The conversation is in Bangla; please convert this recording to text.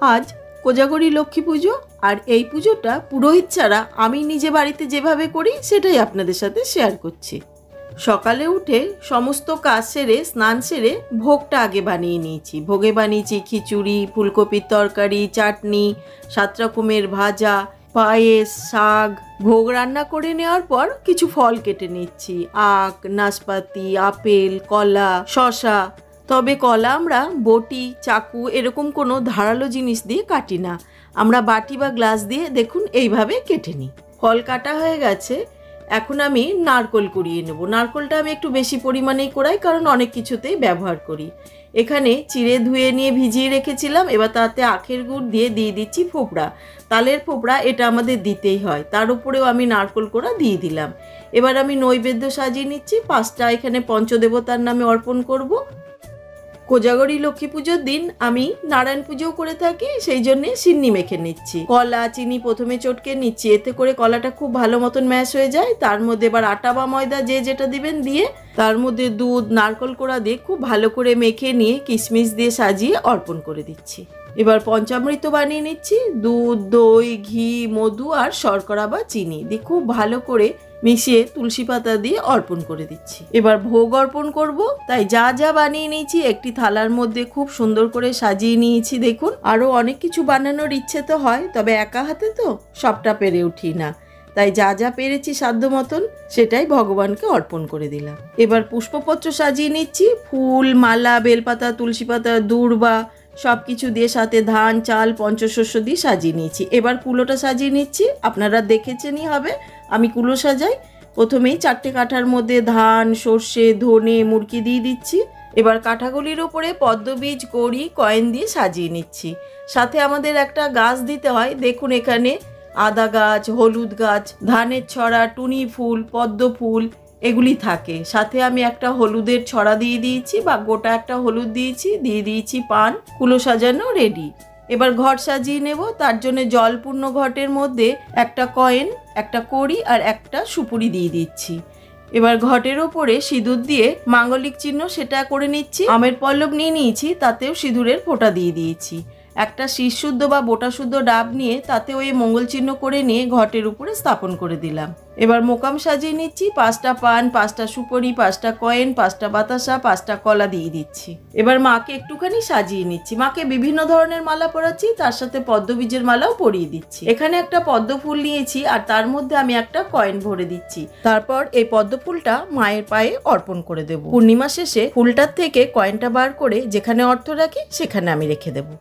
আজ কোজাগরী লক্ষ্মী পুজো, আর এই পুজোটা পুরোহিত ছাড়া আমি নিজে বাড়িতে যেভাবে করি সেটাই আপনাদের সাথে শেয়ার করছি। সকালে উঠে সমস্ত কাজ সেরে স্নান সেরে ভোগটা আগে বানিয়ে নিয়েছি। ভোগে বানিয়েছি খিচুড়ি, ফুলকপির তরকারি, চাটনি, 7 রকমের ভাজা, পায়েস, শাক। ভোগ রান্না করে নেওয়ার পর কিছু ফল কেটে নিচ্ছি, আখ, নাশপাতি, আপেল, কলা, শসা। তবে কলা আমরা বটি, চাকু এরকম কোনো ধারালো জিনিস দিয়ে কাটি না, আমরা বাটি বা গ্লাস দিয়ে দেখুন এইভাবে কেটে নিই। ফল কাটা হয়ে গেছে, এখন আমি নারকোল কুড়িয়ে নেব। নারকোলটা আমি একটু বেশি পরিমাণেই কোড়াই, কারণ অনেক কিছুতেই ব্যবহার করি। এখানে চিড়ে ধুয়ে নিয়ে ভিজিয়ে রেখেছিলাম, এবার তাতে আখের গুড় দিয়ে দিচ্ছি ফোপড়া, তালের ফোপড়া, এটা আমাদের দিতেই হয়। তার উপরেও আমি নারকোল কোড়া দিয়ে দিলাম। এবার আমি নৈবেদ্য সাজিয়ে নিচ্ছি। 5টা এখানে পঞ্চদেবতার নামে অর্পণ করব। কোজাগরী লক্ষ্মী পুজোর দিন আমি নারায়ণ পুজোও করে থাকি, সেই জন্যে সিন্নি মেখে নিচ্ছি। কলা, চিনি প্রথমে চটকে নিচ্ছি, এতে করে কলাটা খুব ভালো মতন ম্যাশ হয়ে যায়। তার মধ্যে এবার আটা বা ময়দা যে যেটা দিবেন দিয়ে, তার মধ্যে দুধ, নারকোল কোড়া দিয়ে খুব ভালো করে মেখে নিয়ে কিশমিশ দিয়ে সাজিয়ে অর্পণ করে দিচ্ছি। এবার পঞ্চামৃত বানিয়ে নিচ্ছি। দুধ, দই, ঘি, মধু আর শর্করা বা চিনি দিয়ে খুব ভালো করে মিশিয়ে তুলসী পাতা দিয়ে অর্পণ করে দিচ্ছি। এবার ভোগ অর্পণ করব, তাই যা যা বানিয়ে নিয়েছি একটি থালার মধ্যে খুব সুন্দর করে সাজিয়ে নিয়েছি। দেখুন, আরও অনেক কিছু বানানোর ইচ্ছে তো হয়, তবে একা হাতে তো সবটা পেরে উঠি না, তাই যা যা পেরেছি সাধ্য মতন সেটাই ভগবানকে অর্পণ করে দিলাম। এবার পুষ্পপত্র সাজিয়ে নিচ্ছি, ফুল, মালা, বেলপাতা, তুলসী পাতা, দূর্বা সব কিছু দিয়ে, সাথে ধান, চাল, পঞ্চশস্য দিয়ে সাজিয়ে নিয়েছি। এবার কুলোটা সাজিয়ে নিচ্ছি। আপনারা দেখেছেনই হবে আমি কুলো সাজাই। প্রথমেই 4টে কাঠার মধ্যে ধান, সর্ষে, ধনে, মুরকি দিয়ে দিচ্ছি। এবার কাঠাগুলির ওপরে পদ্মবীজ, কড়ি, কয়েন দিয়ে সাজিয়ে নিচ্ছি। সাথে আমাদের একটা গাছ দিতে হয়, দেখুন এখানে আদা গাছ, হলুদ গাছ, ধানের ছড়া, টুনি ফুল, পদ্ম ফুল এগুলি থাকে। সাথে আমি একটা হলুদের ছড়া দিয়ে দিয়েছি, বা গোটা একটা হলুদ দিয়ে দিয়েছি পান। কুলো সাজানো রেডি। এবার ঘট সাজিয়ে নেব। তার জন্য জলপূর্ণ ঘটের মধ্যে একটা কয়েন, একটা কড়ি আর একটা সুপুরি দিয়ে দিচ্ছি। এবার ঘটের ওপরে সিঁদুর দিয়ে মাঙ্গলিক চিহ্ন সেটা করে নিচ্ছি। আমের পল্লব নিয়ে নিয়েছি, তাতেও সিঁদুরের ফোঁটা দিয়ে দিয়েছি। একটা শীষশুদ্ধ বা বোটাশুদ্ধ ডাব নিয়ে তাতে ওই মঙ্গল চিহ্ন করে নিয়ে ঘটের উপরে স্থাপন করে দিলাম। এবার মোকাম সাজিয়ে নিচ্ছি। 5টা পান, 5টা সুপারি, 5টা কয়েন, 5টা বাতাসা, 5টা কলা দিয়ে দিচ্ছি। এবার মাকে একটুখানি সাজিয়ে নিচ্ছি। মাকে বিভিন্ন ধরনের মালা পরাচ্ছি, তার সাথে পদ্মবীজের মালাও পরিয়ে দিচ্ছি। এখানে একটা পদ্ম ফুল নিয়েছি, আর তার মধ্যে আমি একটা কয়েন ভরে দিচ্ছি। তারপর এই পদ্ম ফুলটা মায়ের পায়ে অর্পণ করে দেব। পূর্ণিমা শেষে ফুলটার থেকে কয়েনটা বার করে যেখানে অর্থ রাখি সেখানে আমি রেখে দেবো।